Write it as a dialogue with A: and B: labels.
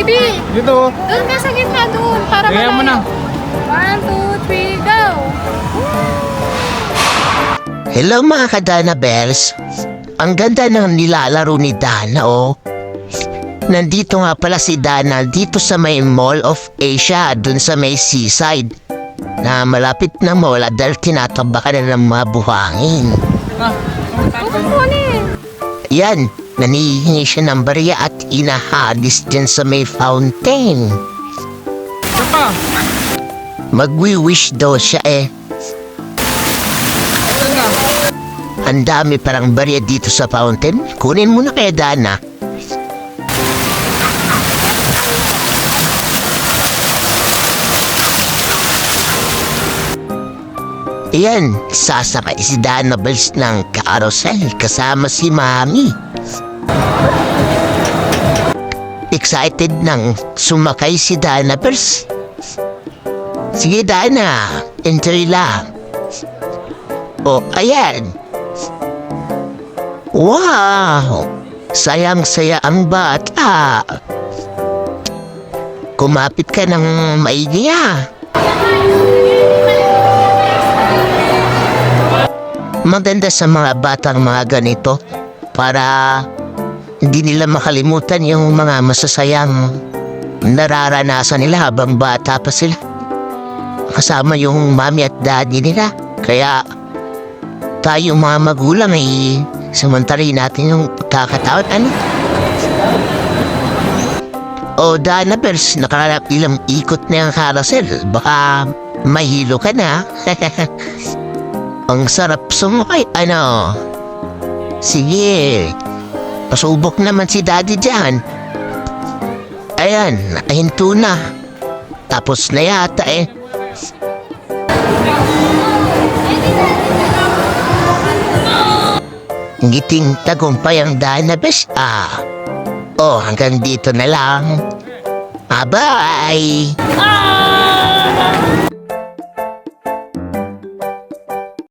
A: B.
B: Dito.
A: Doon ka sa gitna doon. Para
B: Kaya mo na.
A: 1, 2, 3, go!
C: Hello mga ka-Dana Bells. Ang ganda ng nilalaro ni Dana, oh. Nandito nga pala si Dana dito sa may Mall of Asia, dun sa may seaside. Na malapit na mall dahil tinatambakan na ng mga buhangin. Yan, nanihingi siya ng barya at inahagis dyan sa may fountain.
B: Ito pa.
C: Magwi-wish daw siya eh.
B: Ito na.
C: Ang dami parang barya dito sa fountain. Kunin mo na kaya Dana. Iyan, sasakay si Dana Bells ng carousel kasama si Mami. Excited nang sumakay si Dana Bells. Sige Dana, enjoy lang. Oh, ayan. Wow! Sayang-saya ang bata. Kumapit ka ng maigi niya. Maganda sa mga batang mga ganito para hindi nila makalimutan yung mga masasayang nararanasan nila habang bata pa sila. Kasama yung mami at daddy nila. Kaya tayo mga magulang ay samantalin natin yung kakataon. Ano? O Dana Bells, nakararap ilang ikot na yung carousel. Baka mahilo ka na. Ang sarap sumakay, ano? Sige, pasubok naman si daddy dyan. Ayan, nahinto na. Tapos na yata eh. Ngiting tagumpay ang Dana Bells. Oh, hanggang dito na lang. Bye-bye!